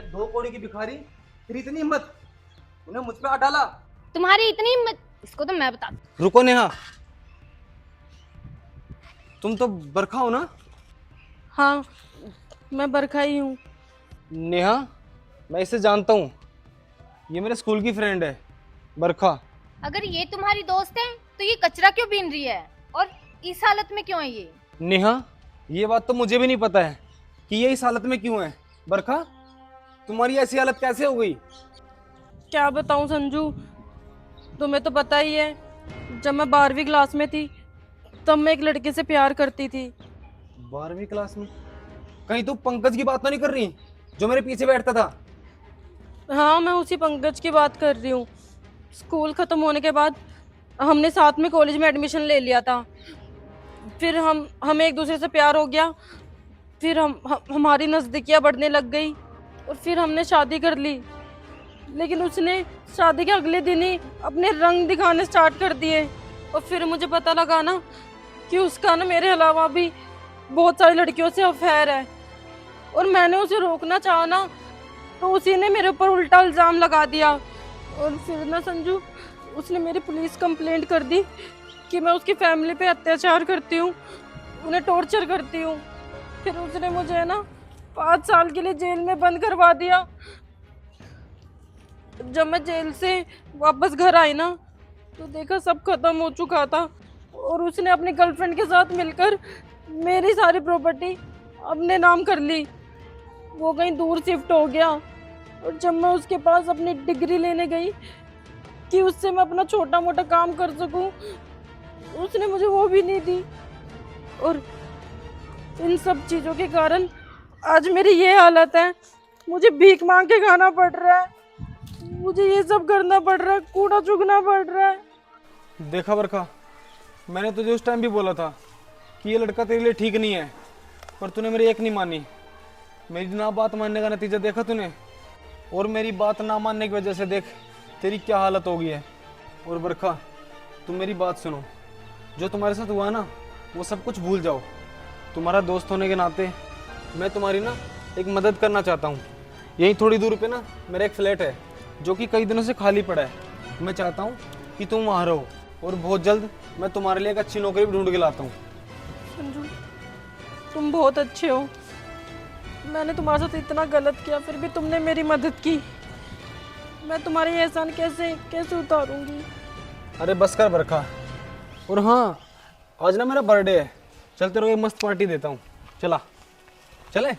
2 कौड़ी की भिखारी, तेरी इतनी हिम्मत, उन्हें मुझ पे हाथ डाला। तुम्हारी इतनी हिम्मत, इसको तो मैं बता। रुको नेहा, तुम तो बरखा हो ना? हाँ, मैं बरखा ही हूँ। नेहा, मैं इसे जानता हूँ, ये मेरे स्कूल की फ्रेंड है बरखा। अगर ये तुम्हारी दोस्त है तो ये कचरा क्यों बीन रही है और इस हालत में क्यों है ये? नेहा, ये बात तो मुझे भी नहीं पता है कि ये इस हालत में क्यों है। बरखा, तुम्हारी ऐसी हालत कैसे हो गई? क्या बताऊँ संजू, तुम्हें तो पता ही है, जब मैं 12वीं क्लास में थी तब मैं एक लड़के से प्यार करती थी। 12वीं क्लास में? कहीं तू पंकज की बात तो नहीं कर रही जो मेरे पीछे बैठता था? हाँ, मैं उसी पंकज की बात कर रही हूँ। स्कूल खत्म होने के बाद हमने साथ में कॉलेज में एडमिशन ले लिया था। फिर हमें एक दूसरे से प्यार हो गया। फिर हमारी नज़दीकियाँ बढ़ने लग गई और फिर हमने शादी कर ली। लेकिन उसने शादी के अगले दिन ही अपने रंग दिखाने स्टार्ट कर दिए। और फिर मुझे पता लगा ना कि उसका ना मेरे अलावा भी बहुत सारी लड़कियों से अफेयर है। और मैंने उसे रोकना चाहा ना तो उसी ने मेरे ऊपर उल्टा इल्ज़ाम लगा दिया। और फिर ना संजू, उसने मेरी पुलिस कंप्लेंट कर दी कि मैं उसकी फैमिली पे अत्याचार करती हूँ, उन्हें टॉर्चर करती हूँ। फिर उसने मुझे ना 5 साल के लिए जेल में बंद करवा दिया। जब मैं जेल से वापस घर आई ना तो देखा सब खत्म हो चुका था। और उसने अपनी गर्लफ्रेंड के साथ मिलकर मेरी सारी प्रॉपर्टी अपने नाम कर ली। वो कहीं दूर शिफ्ट हो गया। और जब मैं उसके पास अपनी डिग्री लेने गई कि उससे मैं अपना छोटा मोटा काम कर सकूं, उसने मुझे वो भी नहीं दी। और इन सब चीज़ों के कारण आज मेरी ये हालत है। मुझे भीख मांग के खाना पड़ रहा है, मुझे ये सब करना पड़ रहा है, कूड़ा चुगना पड़ रहा है। देखा बरखा, मैंने तुझे उस टाइम भी बोला था कि ये लड़का तेरे लिए ठीक नहीं है, पर तूने मेरी एक नहीं मानी। मेरी ना बात मानने का नतीजा देखा तूने, और मेरी बात ना मानने की वजह से देख तेरी क्या हालत हो गई है। और बरखा, तुम मेरी बात सुनो, जो तुम्हारे साथ हुआ ना वो सब कुछ भूल जाओ। तुम्हारा दोस्त होने के नाते मैं तुम्हारी ना एक मदद करना चाहता हूँ। यहीं थोड़ी दूर पे ना मेरा एक फ्लैट है जो कि कई दिनों से खाली पड़ा है। मैं चाहता हूँ कि तुम वहाँ रहो, और बहुत जल्द मैं तुम्हारे लिए एक अच्छी नौकरी भी ढूंढ के लाता हूँ। संजू, तुम बहुत अच्छे हो। मैंने तुम्हारे साथ इतना गलत किया फिर भी तुमने मेरी मदद की। मैं तुम्हारी एहसान कैसे कैसे उतारूंगी। अरे बस कर बरखा। और हाँ, आज ना मेरा बर्थडे है, चल तेरे को एक मस्त पार्टी देता हूँ, चला चले।